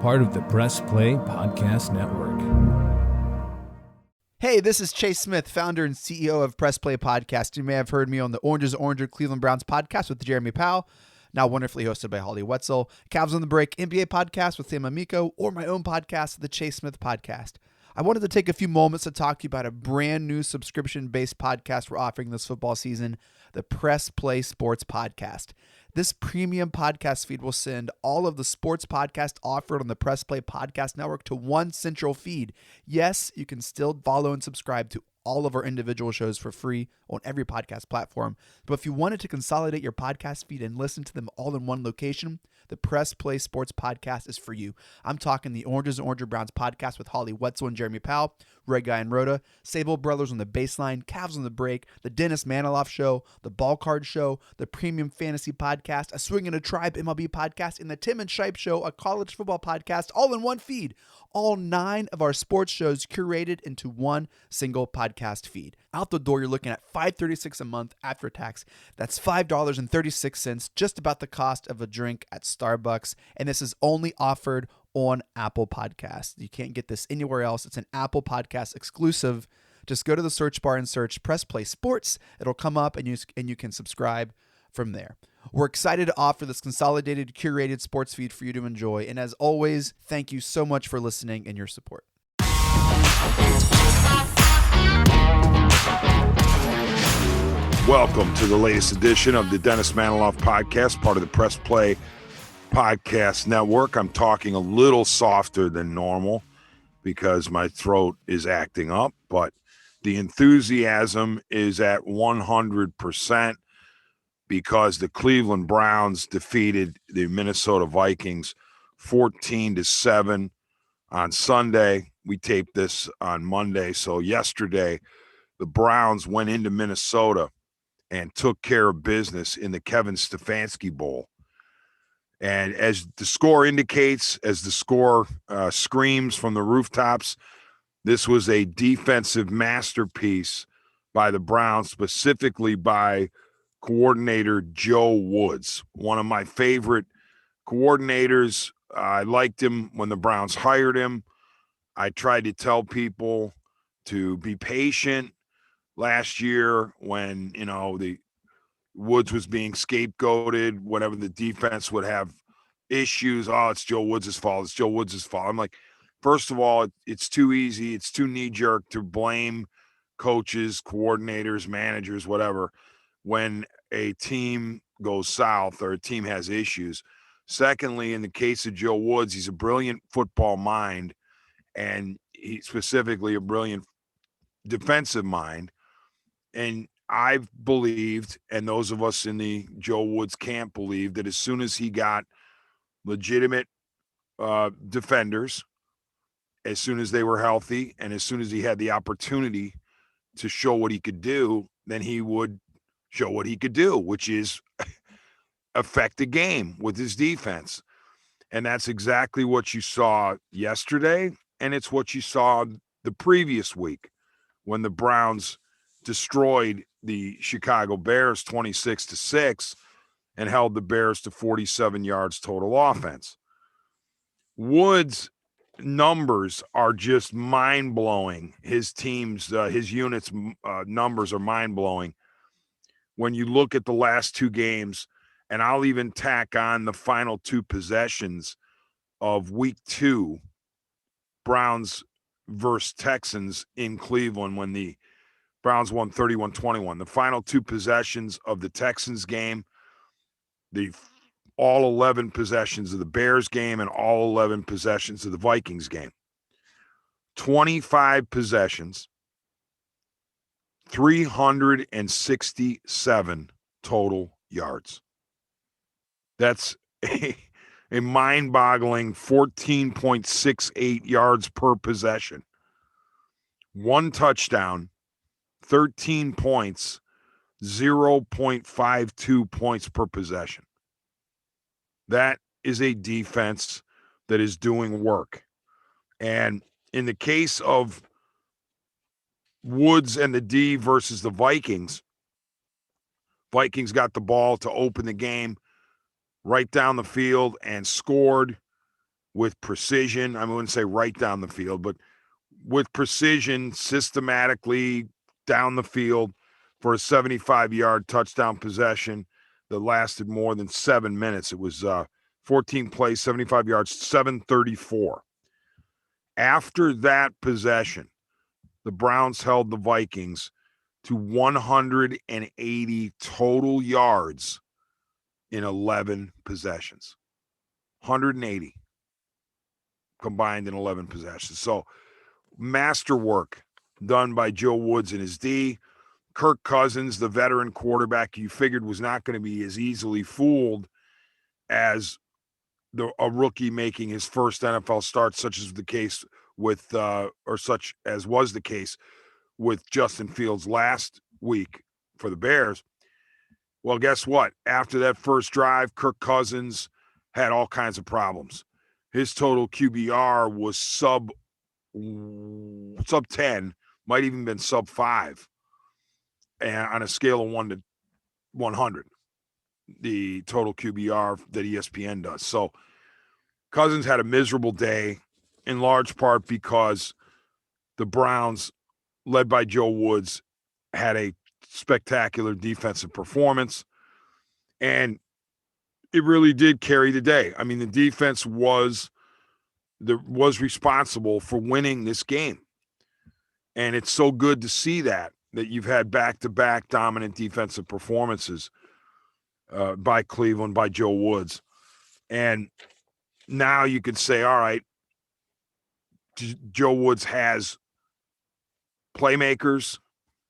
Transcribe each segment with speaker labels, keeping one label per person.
Speaker 1: part of the Press Play Podcast Network.
Speaker 2: Hey, this is Chase Smith, founder and CEO of Press Play Podcast. You may have heard me on the Orange is Oranger Cleveland Browns podcast with Jeremy Powell, now wonderfully hosted by Holly Wetzel, Cavs on the Break NBA podcast with Sam Amico, or my own podcast, the Chase Smith Podcast. I wanted to take a few moments to talk to you about a brand new subscription-based podcast we're offering this football season, the Press Play Sports Podcast. This premium podcast feed will send all of the sports podcasts offered on the Press Play Podcast Network to one central feed. Yes, you can still follow and subscribe to all of our individual shows for free on every podcast platform. But if you wanted to consolidate your podcast feed and listen to them all in one location, the Press Play Sports Podcast is for you. I'm talking the Oranges and Oranger Browns podcast with Holly Wetzel and Jeremy Powell, Red Guy and Rhoda, Sable Brothers on the Baseline, Cavs on the Break, the Dennis Manoloff Show, the Ball Card Show, the Premium Fantasy Podcast, a Swing in a Tribe MLB podcast, and the Tim and Shipe Show, a college football podcast, all in one feed. All 9 of our sports shows curated into one single podcast feed. Out the door, you're looking at $5.36 a month after tax. That's $5.36, just about the cost of a drink at Starbucks. And this is only offered on Apple Podcasts. You can't get this anywhere else. It's an Apple Podcast exclusive. Just go to the search bar and search Press Play Sports. It'll come up and you can subscribe from there. We're excited to offer this consolidated, curated sports feed for you to enjoy. And as always, thank you so much for listening and your support.
Speaker 3: Welcome to the latest edition of the Dennis Manoloff Podcast, part of the Press Play Podcast Network. I'm talking a little softer than normal because my throat is acting up, but the enthusiasm is at 100%. Because the Cleveland Browns defeated the Minnesota Vikings 14-7 on Sunday. We taped this on Monday. So yesterday, the Browns went into Minnesota and took care of business in the Kevin Stefanski Bowl. And as the score indicates, as the score screams from the rooftops, this was a defensive masterpiece by the Browns, specifically by coordinator Joe Woods, one of my favorite coordinators. I liked him when the Browns hired him. I tried to tell people to be patient last year when, the Woods was being scapegoated, whenever the defense would have issues. Oh, it's Joe Woods' fault. It's Joe Woods' fault. I'm like, first of all, it's too easy. It's too knee-jerk to blame coaches, coordinators, managers, whatever, when a team goes south or a team has issues. Secondly, in the case of Joe Woods, he's a brilliant football mind, and he's specifically a brilliant defensive mind. And I've believed, and those of us in the Joe Woods camp believe, that as soon as he got legitimate defenders, as soon as they were healthy, and as soon as he had the opportunity to show what he could do, then he would show what he could do, which is affect the game with his defense. And that's exactly what you saw yesterday, and it's what you saw the previous week when the Browns destroyed the Chicago Bears 26-6 and held the Bears to 47 yards total offense. Woods' numbers are just mind-blowing. His team's, his units' numbers are mind-blowing. When you look at the last 2 games, and I'll even tack on the final 2 possessions of week 2, Browns versus Texans in Cleveland, when the Browns won 31-21. The final 2 possessions of the Texans game, all 11 possessions of the Bears game, and all 11 possessions of the Vikings game. 25 possessions, 367 total yards. That's a mind-boggling 14.68 yards per possession. 1 touchdown, 13 points, 0.52 points per possession. That is a defense that is doing work. And in the case of Woods and the D versus the Vikings got the ball to open the game right down the field and scored with precision. I wouldn't say right down the field, but with precision, systematically down the field for a 75-yard touchdown possession that lasted more than 7 minutes. It was 14 plays, 75 yards, 734. After that possession, the Browns held the Vikings to 180 total yards in 11 possessions. 180 combined in 11 possessions. So masterwork done by Joe Woods and his D. Kirk Cousins, the veteran quarterback you figured was not going to be as easily fooled as a rookie making his first NFL start, such as the case with, or such as was the case with Justin Fields last week for the Bears. Well, guess what? After that first drive, Kirk Cousins had all kinds of problems. His total QBR was sub 10, might even been sub 5, and on a scale of 1 to 100, the total QBR that ESPN does. So Cousins had a miserable day, in large part because the Browns, led by Joe Woods, had a spectacular defensive performance, and it really did carry the day. I mean, the defense was responsible for winning this game, and it's so good to see that you've had back-to-back dominant defensive performances by Cleveland, by Joe Woods. And now you could say, all right, Joe Woods has playmakers.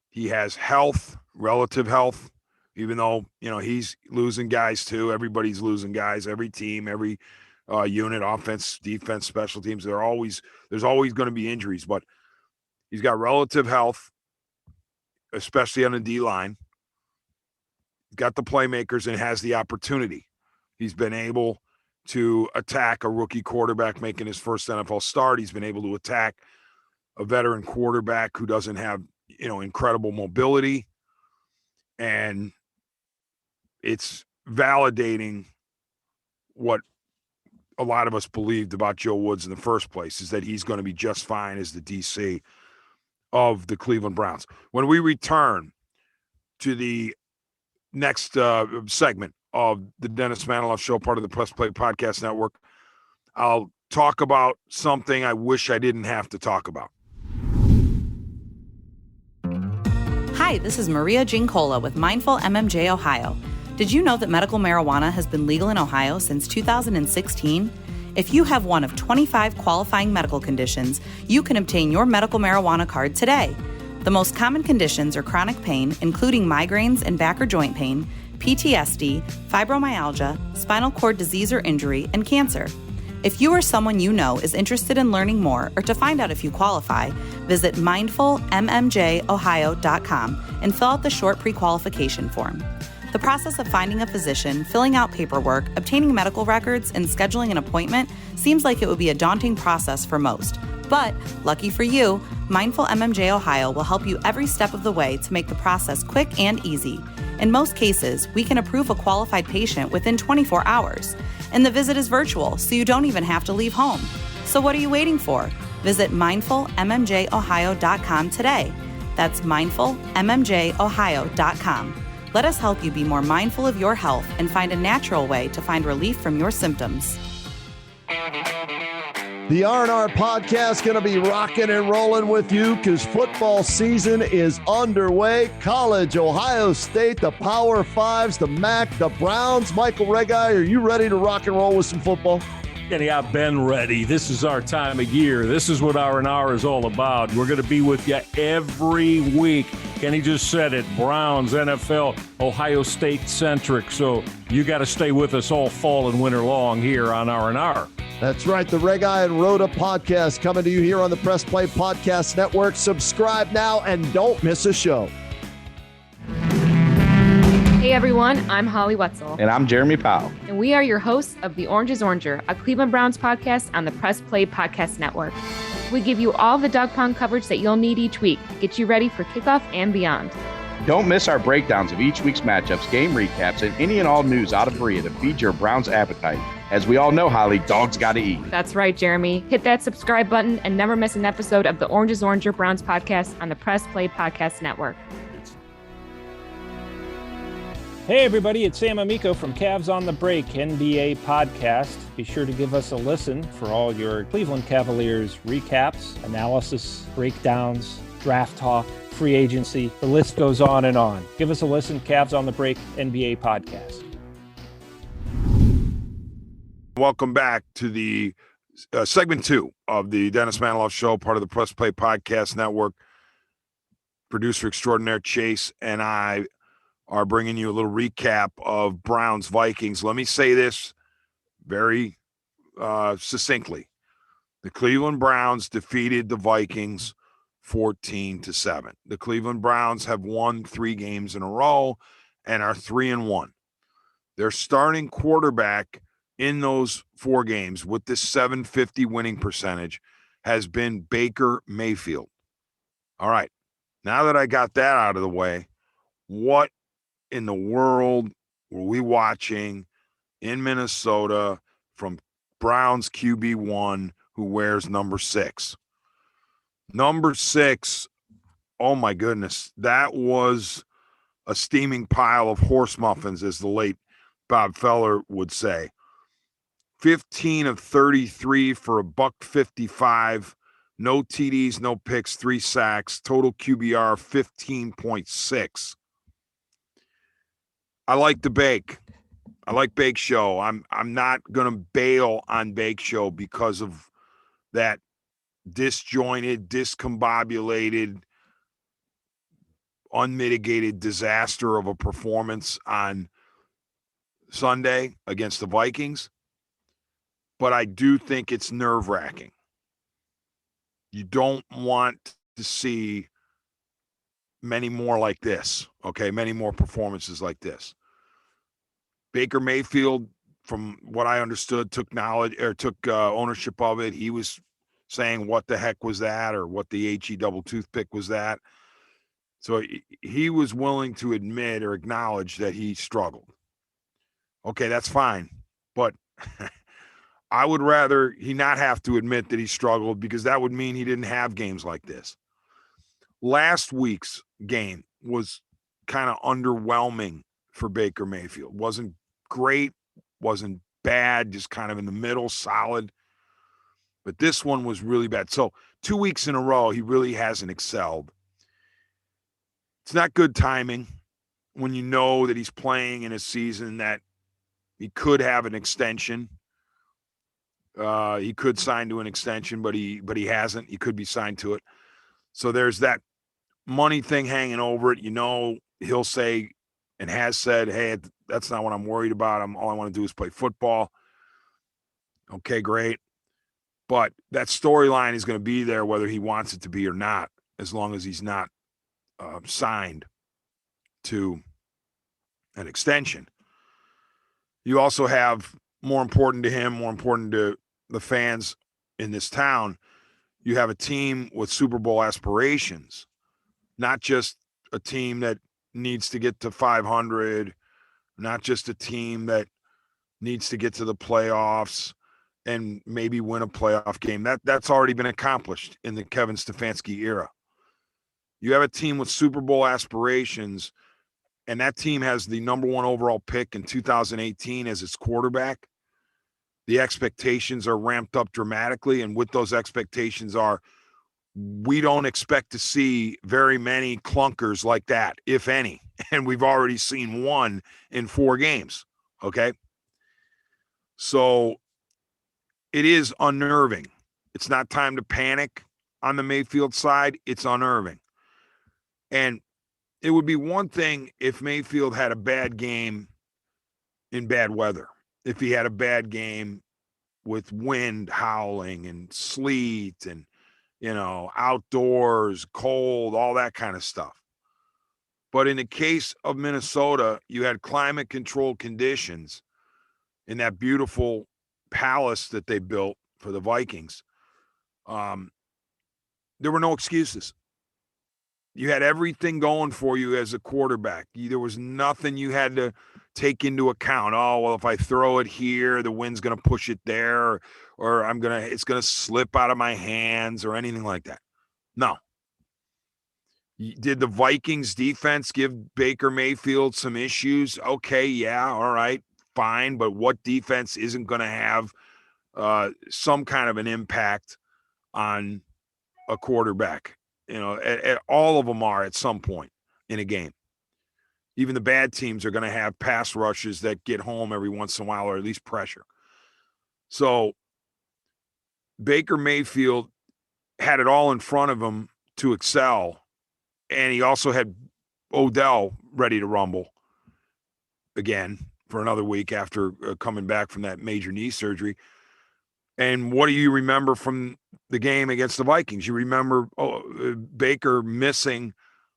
Speaker 3: He has health, relative health, even though, he's losing guys too. Everybody's losing guys, every team, every unit, offense, defense, special teams. There's always going to be injuries, but he's got relative health, especially on the D-line. He's got the playmakers and has the opportunity. He's been able to attack a rookie quarterback making his first NFL start. He's been able to attack a veteran quarterback who doesn't have, incredible mobility. And it's validating what a lot of us believed about Joe Woods in the first place, is that he's going to be just fine as the DC of the Cleveland Browns. When we return to the next segment of the Dennis Manoloff Show, part of the Press Play Podcast Network, I'll talk about something I wish I didn't have to talk about.
Speaker 4: Hi, this is Maria Gincola with Mindful MMJ Ohio. Did you know that medical marijuana has been legal in Ohio since 2016? If you have one of 25 qualifying medical conditions, you can obtain your medical marijuana card today. The most common conditions are chronic pain, including migraines and back or joint pain, PTSD, fibromyalgia, spinal cord disease or injury, and cancer. If you or someone you know is interested in learning more or to find out if you qualify, visit mindfulmmjohio.com and fill out the short pre-qualification form. The process of finding a physician, filling out paperwork, obtaining medical records, and scheduling an appointment seems like it would be a daunting process for most. But, lucky for you, Mindful MMJ Ohio will help you every step of the way to make the process quick and easy. In most cases, we can approve a qualified patient within 24 hours. And the visit is virtual, so you don't even have to leave home. So what are you waiting for? Visit mindfulmmjohio.com today. That's mindfulmmjohio.com. Let us help you be more mindful of your health and find a natural way to find relief from your symptoms.
Speaker 5: The R&R podcast going to be rocking and rolling with you because football season is underway. College, Ohio State, the Power Fives, the MAC, the Browns. Michael Regai, are you ready to rock and roll with some football?
Speaker 6: Kenny, I've been ready. This is our time of year. This is what R&R is all about. We're going to be with you every week. Kenny just said it, Browns, NFL, Ohio State centric. So you got to stay with us all fall and winter long here on R&R.
Speaker 5: That's right. The Regai and Rhoda podcast coming to you here on the Press Play Podcast Network. Subscribe now and don't miss a show.
Speaker 7: Hey everyone, I'm Holly Wetzel.
Speaker 8: And I'm Jeremy Powell.
Speaker 7: And we are your hosts of The Orange is Oranger, a Cleveland Browns podcast on the Press Play Podcast Network. We give you all the dog pound coverage that you'll need each week to get you ready for kickoff and beyond.
Speaker 8: Don't miss our breakdowns of each week's matchups, game recaps, and any and all news out of Berea to feed your Browns appetite. As we all know, Holly, dogs got to eat.
Speaker 7: That's right, Jeremy. Hit that subscribe button and never miss an episode of the Orange is Oranger Browns podcast on the Press Play Podcast Network.
Speaker 9: Hey everybody, it's Sam Amico from Cavs on the Break NBA podcast. Be sure to give us a listen for all your Cleveland Cavaliers recaps, analysis, breakdowns, draft talk, free agency. The list goes on and on. Give us a listen, Cavs on the Break NBA podcast.
Speaker 3: Welcome back to the segment 2 of the Dennis Manoloff Show, part of the Press Play Podcast Network. Producer extraordinaire Chase and I are bringing you a little recap of Browns Vikings. Let me say this very succinctly. The Cleveland Browns defeated the Vikings 14-7. The Cleveland Browns have won 3 games in a row and are 3-1. Their starting quarterback in those 4 games with this 750 winning percentage has been Baker Mayfield. All right. Now that I got that out of the way, what in the world were we watching in Minnesota from Browns QB1 who wears number 6? Number 6, oh my goodness, that was a steaming pile of horse muffins, as the late Bob Feller would say. 15 of 33 for $155, no TDs, no picks, 3 sacks, total QBR 15.6. I like the Bake. I like Bake Show. I'm not going to bail on Bake Show because of that disjointed, discombobulated, unmitigated disaster of a performance on Sunday against the Vikings. But I do think it's nerve-wracking. You don't want to see many more like this, okay? Many more performances like this. Baker Mayfield, from what I understood, took ownership of it. He was saying, what the heck was that? Or what the HE double toothpick was that? So he was willing to admit or acknowledge that he struggled. Okay, that's fine. But I would rather he not have to admit that he struggled, because that would mean he didn't have games like this. Last week's game was kind of underwhelming for Baker Mayfield. Wasn't great, wasn't bad, just kind of in the middle, solid. But this one was really bad. So 2 weeks in a row, he really hasn't excelled. It's not good timing when you know that he's playing in a season that he could have an extension. He could sign to an extension, but he hasn't. He could be signed to it. So there's that money thing hanging over it. You know, he'll say and has said, hey, that's not what I'm worried about. All I want to do is play football. Okay, great. But that storyline is going to be there whether he wants it to be or not, as long as he's not signed to an extension. You also have, more important to him, more important to the fans in this town, you have a team with Super Bowl aspirations, not just a team that needs to get to 500, not just a team that needs to get to the playoffs and maybe win a playoff game. That's already been accomplished in the Kevin Stefanski era. You have a team with Super Bowl aspirations, and that team has the number 1 overall pick in 2018 as its quarterback. The expectations are ramped up dramatically, and with those expectations we don't expect to see very many clunkers like that, if any. And we've already seen one in 4 games, okay? So it is unnerving. It's not time to panic on the Mayfield side. It's unnerving. And it would be one thing if Mayfield had a bad game in bad weather. If he had a bad game with wind howling and sleet and, outdoors, cold, all that kind of stuff. But in the case of Minnesota, you had climate controlled conditions in that beautiful palace that they built for the Vikings. There were no excuses. You had everything going for you as a quarterback. There was nothing you had to take into account, oh, well, if I throw it here, the wind's going to push it there, or it's going to slip out of my hands or anything like that. No. Did the Vikings defense give Baker Mayfield some issues? Okay, yeah, all right, fine. But what defense isn't going to have some kind of an impact on a quarterback? All of them are at some point in a game. Even the bad teams are going to have pass rushes that get home every once in a while, or at least pressure. So Baker Mayfield had it all in front of him to excel. And he also had Odell ready to rumble again for another week after coming back from that major knee surgery. And what do you remember from the game against the Vikings? You remember Baker missing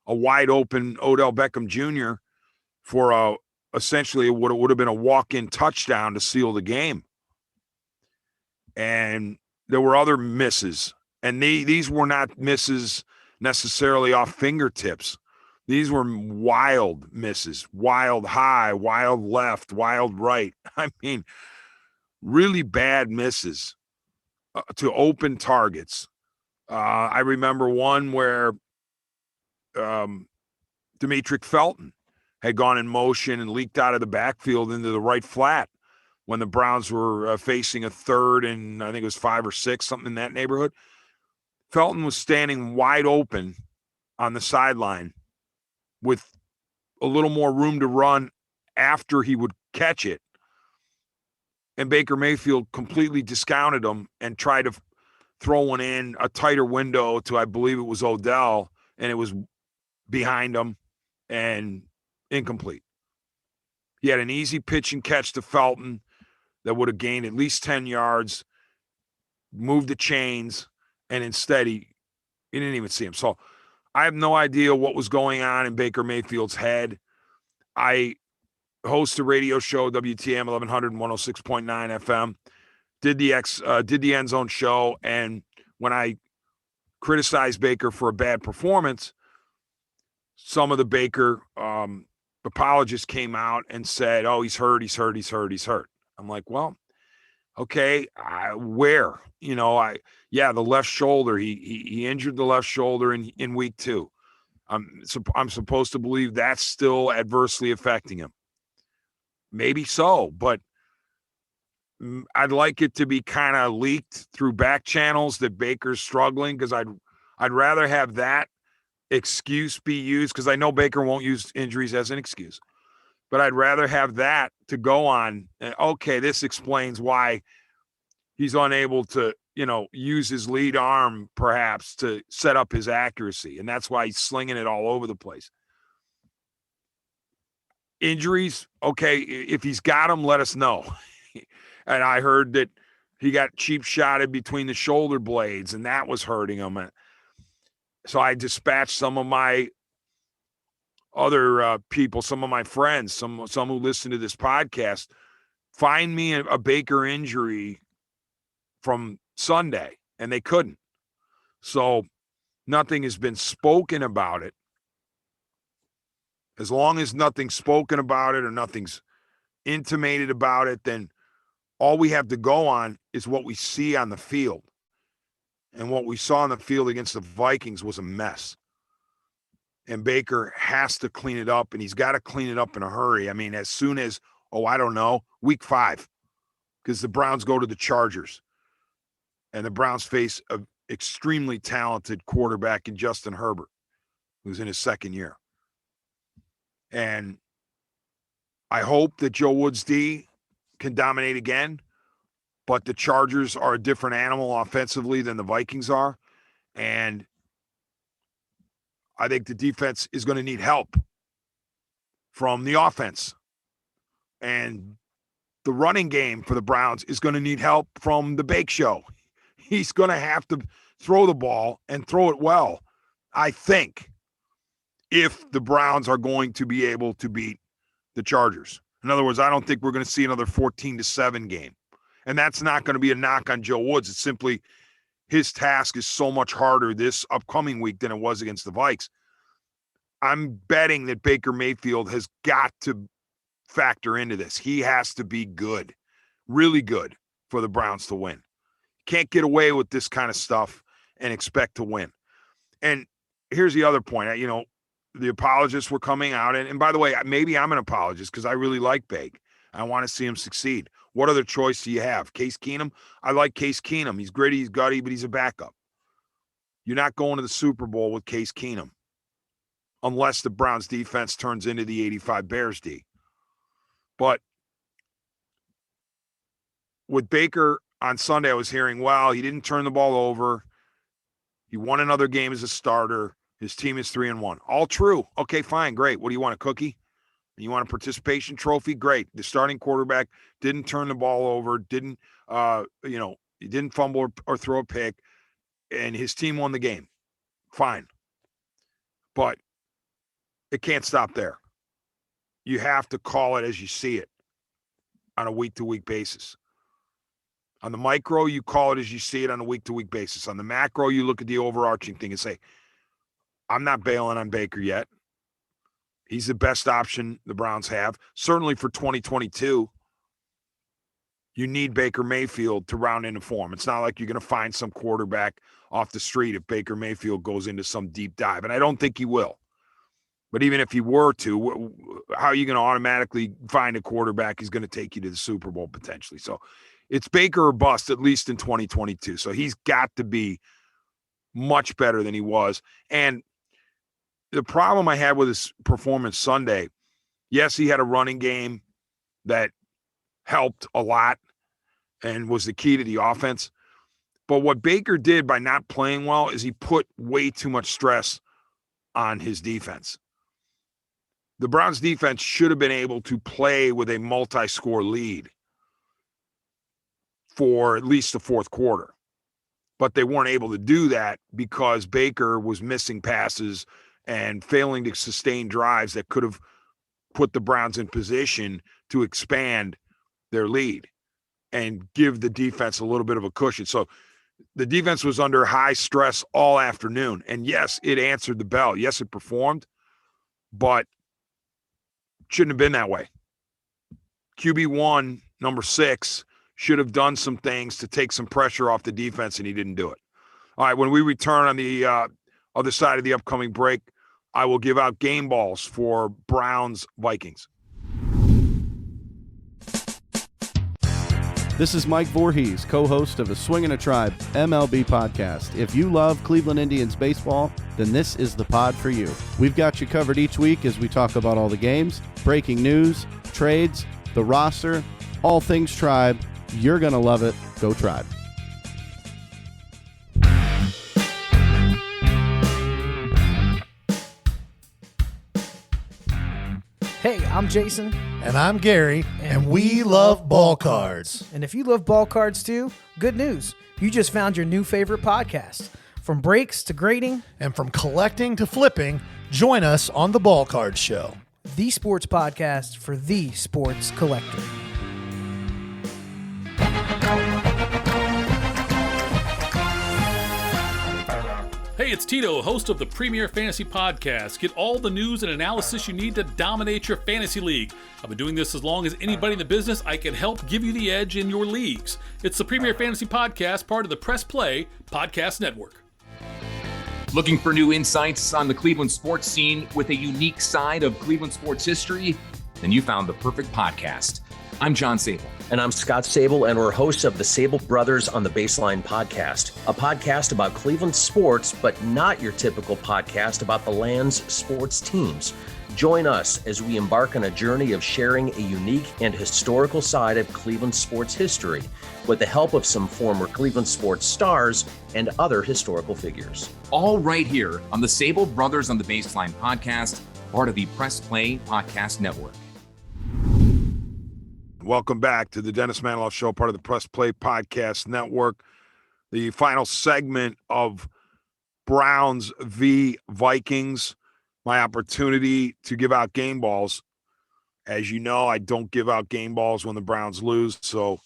Speaker 3: a wide open Odell Beckham Jr. for essentially what would have been a walk-in touchdown to seal the game. And there were other misses. And these were not misses necessarily off fingertips. These were wild misses, wild high, wild left, wild right. I mean, really bad misses to open targets. I remember one where Demetric Felton had gone in motion and leaked out of the backfield into the right flat when the Browns were facing a third and I think it was 5 or 6, something in that neighborhood. Felton was standing wide open on the sideline with a little more room to run after he would catch it. And Baker Mayfield completely discounted him and tried to throw one in a tighter window to, I believe it was Odell, and it was behind him and incomplete. He had an easy pitch and catch to Felton that would have gained at least 10 yards, moved the chains, and instead he didn't even see him. So I have no idea what was going on in Baker Mayfield's head. I host a radio show, WTM 1100 and 106.9 FM. Did the End Zone show, and when I criticized Baker for a bad performance, some of the Baker apologists came out and said, "Oh, he's hurt. I'm like, well, okay, where? The left shoulder. He injured the left shoulder in week 2. I'm supposed to believe that's still adversely affecting him. Maybe so, but I'd like it to be kind of leaked through back channels that Baker's struggling, because I'd rather have that excuse be used, because I know Baker won't use injuries as an excuse, but I'd rather have that to go on. Okay, this explains why he's unable to, use his lead arm perhaps to set up his accuracy, and that's why he's slinging it all over the place. Injuries, okay, if he's got them, let us know. And I heard that he got cheap shotted between the shoulder blades, and that was hurting him. So I dispatched some of my other people, some of my friends, some who listen to this podcast, find me a Baker injury from Sunday, and they couldn't. So nothing has been spoken about it. As long as nothing's spoken about it or nothing's intimated about it, then all we have to go on is what we see on the field. And what we saw on the field against the Vikings was a mess. And Baker has to clean it up, and he's got to clean it up in a hurry. I mean, as soon as, week 5, because the Browns go to the Chargers. And the Browns face an extremely talented quarterback in Justin Herbert, who's in his second year. And I hope that Joe Woods D can dominate again, but the Chargers are a different animal offensively than the Vikings are. And I think the defense is going to need help from the offense. And the running game for the Browns is going to need help from the Bake Show. He's going to have to throw the ball and throw it well, I think, if the Browns are going to be able to beat the Chargers. In other words, I don't think we're going to see another 14-7 game. And that's not going to be a knock on Joe Woods. It's simply his task is so much harder this upcoming week than it was against the Vikes. I'm betting that Baker Mayfield has got to factor into this. He has to be good, really good, for the Browns to win. Can't get away with this kind of stuff and expect to win. And here's the other point. The apologists were coming out. And by the way, maybe I'm an apologist because I really like Bake. I want to see him succeed. What other choice do you have? Case Keenum? I like Case Keenum. He's gritty, he's gutty, but he's a backup. You're not going to the Super Bowl with Case Keenum unless the Browns defense turns into the 85 Bears D. But with Baker on Sunday, I was hearing, well, he didn't turn the ball over. He won another game as a starter. His team is 3-1. All true. Okay, fine, great. What do you want, a cookie? You want a participation trophy? Great. The starting quarterback didn't turn the ball over, he didn't fumble or throw a pick, and his team won the game. Fine. But it can't stop there. You have to call it as you see it on a week-to-week basis. On the micro, you call it as you see it on a week-to-week basis. On the macro, you look at the overarching thing and say, I'm not bailing on Baker yet. He's the best option the Browns have. Certainly for 2022, you need Baker Mayfield to round into form. It's not like you're going to find some quarterback off the street if Baker Mayfield goes into some deep dive. And I don't think he will. But even if he were to, how are you going to automatically find a quarterback who's going to take you to the Super Bowl potentially? So it's Baker or bust, at least in 2022. So he's got to be much better than he was. And the problem I had with his performance Sunday, yes, he had a running game that helped a lot and was the key to the offense. But what Baker did by not playing well is he put way too much stress on his defense. The Browns defense should have been able to play with a multi-score lead for at least the fourth quarter. But they weren't able to do that because Baker was missing passes and failing to sustain drives that could have put the Browns in position to expand their lead and give the defense a little bit of a cushion. So the defense was under high stress all afternoon. And yes, it answered the bell. Yes, it performed, but shouldn't have been that way. QB1, number 6, should have done some things to take some pressure off the defense, and he didn't do it. All right, when we return on the other side of the upcoming break, I will give out game balls for Browns Vikings.
Speaker 10: This is Mike Voorhees, co-host of the Swing and a Tribe MLB podcast. If you love Cleveland Indians baseball, then this is the pod for you. We've got you covered each week as we talk about all the games, breaking news, trades, the roster, all things Tribe. You're going to love it. Go Tribe.
Speaker 11: Hey, I'm Jason.
Speaker 12: And I'm Gary, and we love ball cards.
Speaker 11: And if you love ball cards too, good news. You just found your new favorite podcast. From breaks to grading.
Speaker 12: And from collecting to flipping, join us on the Ball Card Show.
Speaker 11: The sports podcast for the sports collector.
Speaker 13: Hey, it's Tito, host of the Premier Fantasy Podcast. Get all the news and analysis you need to dominate your fantasy league. I've been doing this as long as anybody in the business. I can help give you the edge in your leagues. It's the Premier Fantasy Podcast, part of the Press Play Podcast Network.
Speaker 14: Looking for new insights on the Cleveland sports scene with a unique side of Cleveland sports history? Then you found the perfect podcast. I'm John Sable.
Speaker 15: And I'm Scott Sable, and we're hosts of the Sable Brothers on the Baseline podcast, a podcast about Cleveland sports, but not your typical podcast about the land's sports teams. Join us as we embark on a journey of sharing a unique and historical side of Cleveland sports history with the help of some former Cleveland sports stars and other historical figures.
Speaker 14: All right here on the Sable Brothers on the Baseline podcast, part of the Press Play Podcast Network.
Speaker 3: Welcome back to the Dennis Manoloff Show, part of the Press Play Podcast Network. The final segment of Browns v. Vikings, my opportunity to give out game balls. As you know, I don't give out game balls when the Browns lose, so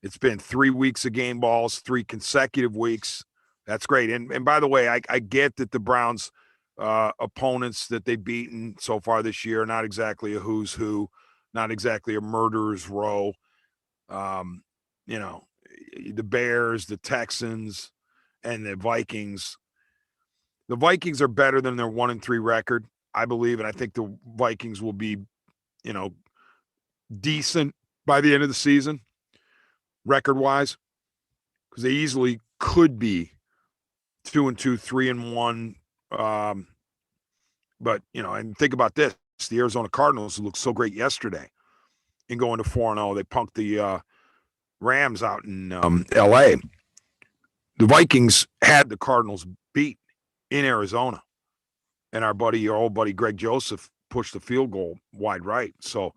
Speaker 3: it's been 3 weeks of game balls, 3 consecutive weeks. That's great. And by the way, I get that the Browns opponents that they've beaten so far this year are not exactly a who's who. not exactly a murderer's row. You know, the Bears, the Texans, and the Vikings. The Vikings are better than their 1-3 record, I believe, and I think the Vikings will be, you know, decent by the end of the season, record-wise, because they easily could be 2-2, 3-1. But, you know, and think about this. The Arizona Cardinals looked so great yesterday in going to 4-0. They punked the Rams out in L.A. The Vikings had the Cardinals beat in Arizona. And our old buddy Greg Joseph pushed the field goal wide right. So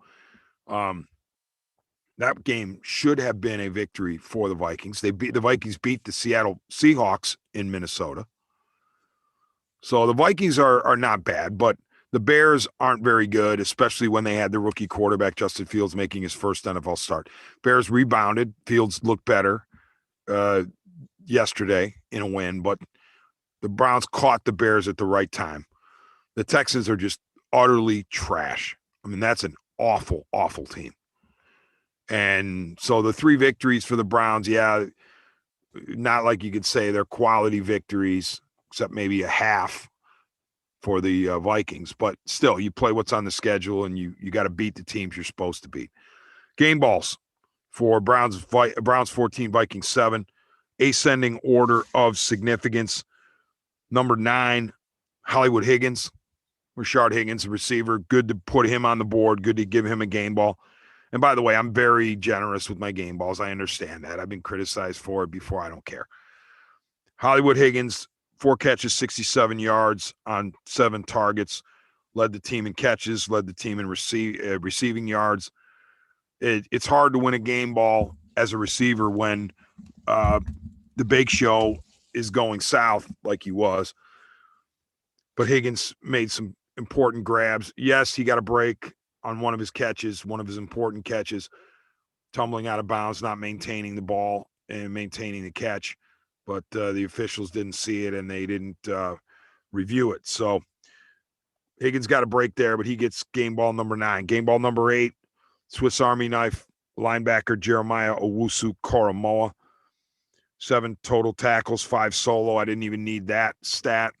Speaker 3: that game should have been a victory for the Vikings. The Vikings beat the Seattle Seahawks in Minnesota. So the Vikings are not bad, but the Bears aren't very good, especially when they had the rookie quarterback Justin Fields making his first NFL start. Bears rebounded. Fields looked better yesterday in a win, but the Browns caught the Bears at the right time. The Texans are just utterly trash. I mean, that's an awful, awful team. And so the 3 victories for the Browns, yeah, not like you could say they're quality victories, except maybe a half for the Vikings. But still, you play what's on the schedule, and you got to beat the teams you're supposed to beat. Game balls for Browns 14, Vikings 7. Ascending order of significance. Number 9, Hollywood Higgins. Rashard Higgins, the receiver. Good to put him on the board. Good to give him a game ball. And by the way, I'm very generous with my game balls. I understand that. I've been criticized for it before. I don't care. Hollywood Higgins, 4 catches, 67 yards on 7 targets. Led the team in catches, led the team in receiving yards. It's hard to win a game ball as a receiver when the big show is going south like he was. But Higgins made some important grabs. Yes, he got a break on one of his catches, one of his important catches, tumbling out of bounds, not maintaining the ball and maintaining the catch. But the officials didn't see it and they didn't review it. So Higgins got a break there, but he gets game ball number 9. Game ball number 8, Swiss Army knife linebacker Jeremiah Owusu-Koramoah. 7 total tackles, 5 solo. I didn't even need that stat.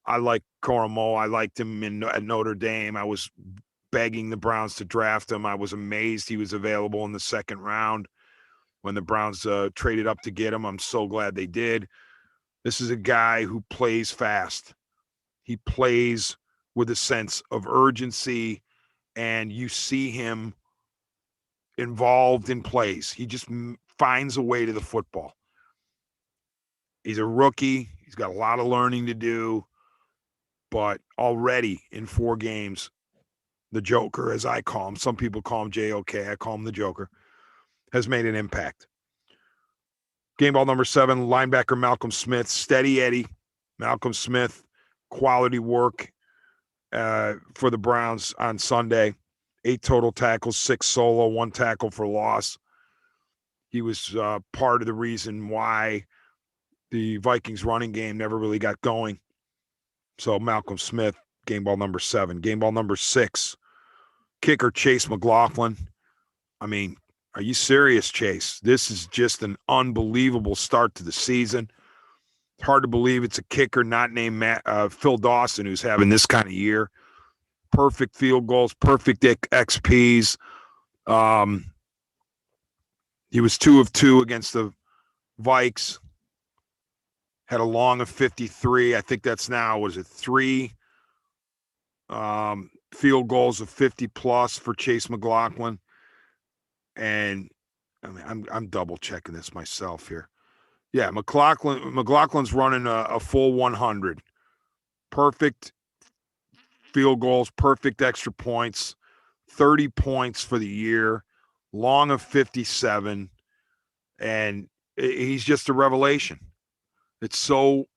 Speaker 3: I like Koramoah. I liked him at Notre Dame. I was begging the Browns to draft him. I was amazed he was available in the 2nd round when the Browns traded up to get him. I'm so glad they did. This is a guy who plays fast. He plays with a sense of urgency, and you see him involved in plays. He just finds a way to the football. He's a rookie. He's got a lot of learning to do. But already in 4 games, the Joker, as I call him, some people call him J-O-K, I call him the Joker, has made an impact. Game ball number 7, linebacker Malcolm Smith, steady Eddie. Malcolm Smith, quality work for the Browns on Sunday. 8 total tackles, 6 solo, 1 tackle for loss. He was part of the reason why the Vikings running game never really got going. So Malcolm Smith, game ball number 7. Game ball number 6, kicker Chase McLaughlin. I mean, are you serious, Chase? This is just an unbelievable start to the season. It's hard to believe it's a kicker not named Phil Dawson who's having this kind of year. Perfect field goals, perfect XPs. He was 2 of 2 against the Vikes. Had a long of 53. I think that's now, 3 field goals of 50 plus for Chase McLaughlin. And I mean, I'm double checking this myself here. Yeah, McLaughlin's running a full 100. Perfect field goals, perfect extra points, 30 points for the year, long of 57. And he's just a revelation. It's so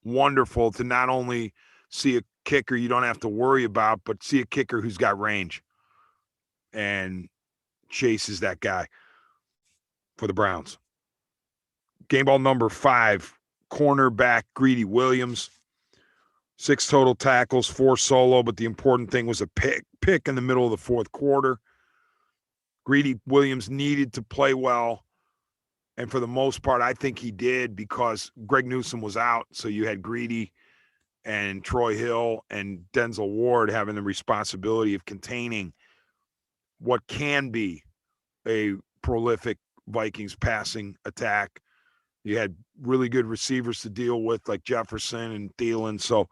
Speaker 3: wonderful to not only see a kicker you don't have to worry about, but see a kicker who's got range. And Chase is that guy for the Browns. Game ball number 5, cornerback Greedy Williams. 6 total tackles, 4 solo, but the important thing was a pick in the middle of the 4th quarter. Greedy Williams needed to play well. And for the most part, I think he did because Greg Newsome was out. So you had Greedy and Troy Hill and Denzel Ward having the responsibility of containing what can be a prolific Vikings passing attack. You had really good receivers to deal with like Jefferson and Thielen. So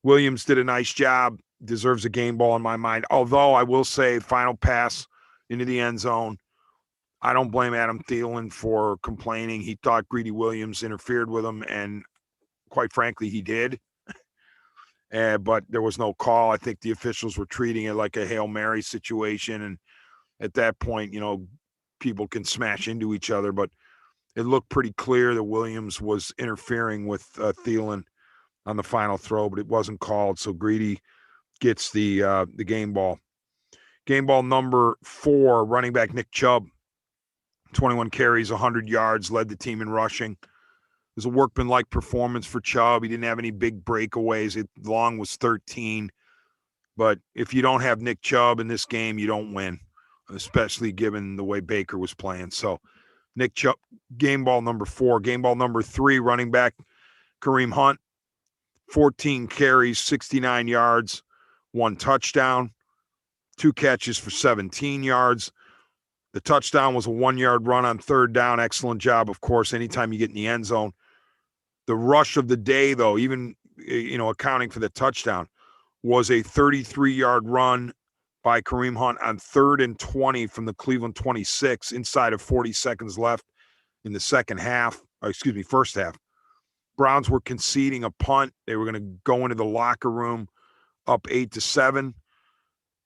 Speaker 3: Williams did a nice job, deserves a game ball in my mind. Although I will say final pass into the end zone, I don't blame Adam Thielen for complaining. He thought Greedy Williams interfered with him, and quite frankly, he did. But there was no call. I think the officials were treating it like a Hail Mary situation. And at that point, people can smash into each other. But it looked pretty clear that Williams was interfering with Thielen on the final throw, but it wasn't called. So Greedy gets the game ball. Game ball number 4, running back Nick Chubb. 21 carries, 100 yards, led the team in rushing. It was a workmanlike performance for Chubb. He didn't have any big breakaways. Long was 13. But if you don't have Nick Chubb in this game, you don't win, especially given the way Baker was playing. So Nick Chubb, game ball number 4. Game ball number 3, running back Kareem Hunt. 14 carries, 69 yards, 1 touchdown, 2 catches for 17 yards. The touchdown was a 1-yard run on 3rd down. Excellent job, of course, anytime you get in the end zone. The rush of the day, though, even accounting for the touchdown, was a 33-yard run by Kareem Hunt on 3rd and 20 from the Cleveland 26, inside of 40 seconds left in the first half. Browns were conceding a punt. They were going to go into the locker room up 8-7.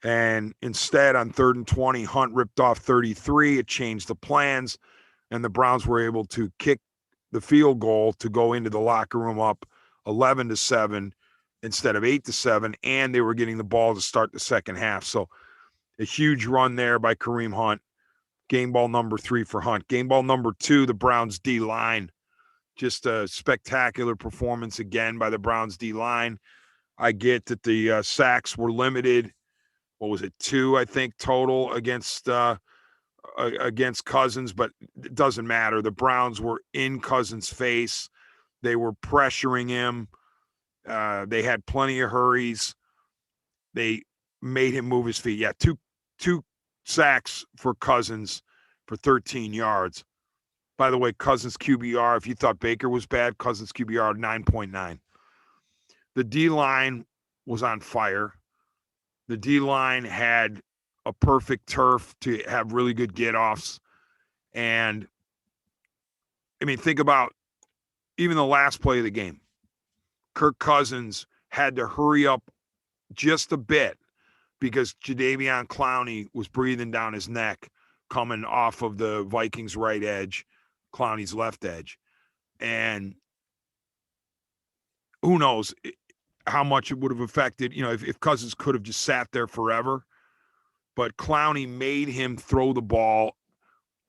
Speaker 3: And instead, on 3rd and 20, Hunt ripped off 33. It changed the plans, and the Browns were able to kick the field goal to go into the locker room up 11-7 instead of 8-7, and they were getting the ball to start the second half. So a huge run there by Kareem Hunt. Game ball number 3 for Hunt. Game ball number 2, the Browns D-line. Just a spectacular performance again by the Browns D-line. I get that the sacks were limited. What was it, 2, I think, total against Cousins, but it doesn't matter. The Browns were in Cousins' face. They were pressuring him. They had plenty of hurries. They made him move his feet. Yeah, two sacks for Cousins for 13 yards. By the way, Cousins QBR, if you thought Baker was bad, Cousins QBR 9.9. The D-line was on fire. The D-line had a perfect turf to have really good get-offs. And, think about even the last play of the game. Kirk Cousins had to hurry up just a bit because Jadeveon Clowney was breathing down his neck coming off of the Vikings' right edge, Clowney's left edge. And who knows how much it would have affected, if Cousins could have just sat there forever. But Clowney made him throw the ball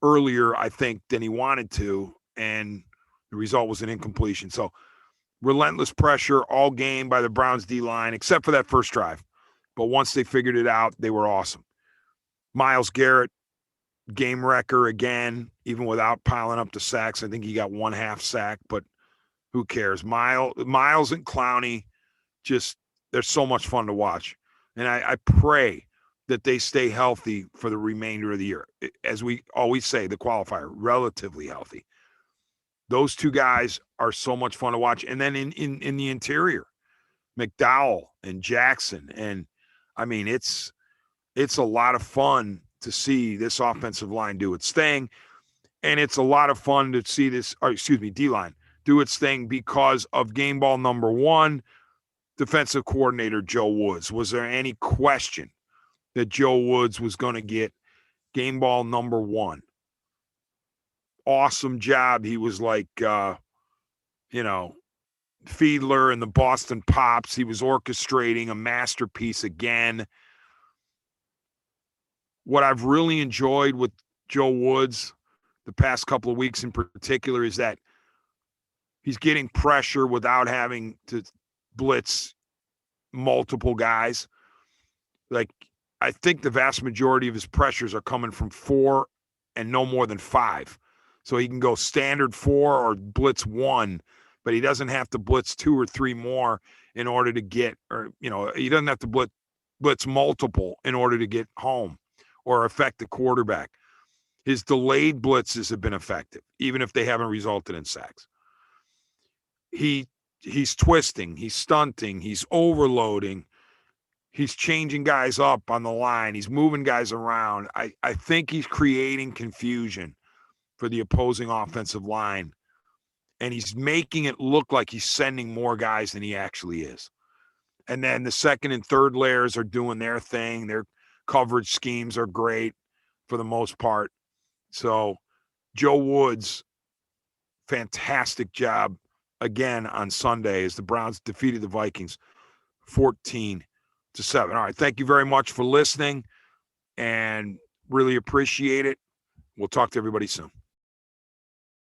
Speaker 3: earlier, I think, than he wanted to, and the result was an incompletion. So relentless pressure all game by the Browns D-line, except for that first drive. But once they figured it out, they were awesome. Myles Garrett, game wrecker again, even without piling up the sacks. I think he got 1/2 sack, but who cares? Myles and Clowney, they're so much fun to watch. And I pray that they stay healthy for the remainder of the year. As we always say, the qualifier, relatively healthy. Those two guys are so much fun to watch. And then in the interior, McDowell and Jackson. And it's a lot of fun to see this offensive line do its thing. And it's a lot of fun to see D-line do its thing because of game ball number 1, defensive coordinator Joe Woods. Was there any question that Joe Woods was going to get game ball number 1? Awesome job. He was like, Fiedler and the Boston Pops. He was orchestrating a masterpiece again. What I've really enjoyed with Joe Woods the past couple of weeks in particular is that he's getting pressure without having to blitz multiple guys. Like, I think the vast majority of his pressures are coming from 4 and no more than 5. So he can go standard 4 or blitz 1, but he doesn't have to blitz 2 or 3 more in order to get, or, he doesn't have to blitz multiple in order to get home or affect the quarterback. His delayed blitzes have been effective, even if they haven't resulted in sacks. He's twisting, he's stunting, he's overloading, he's changing guys up on the line, he's moving guys around. I think he's creating confusion for the opposing offensive line, and he's making it look like he's sending more guys than he actually is. And then the second and third layers are doing their thing. Their coverage schemes are great for the most part. So Joe Woods, fantastic job again on Sunday as the Browns defeated the Vikings 14-7. All right, thank you very much for listening and really appreciate it. We'll talk to everybody soon.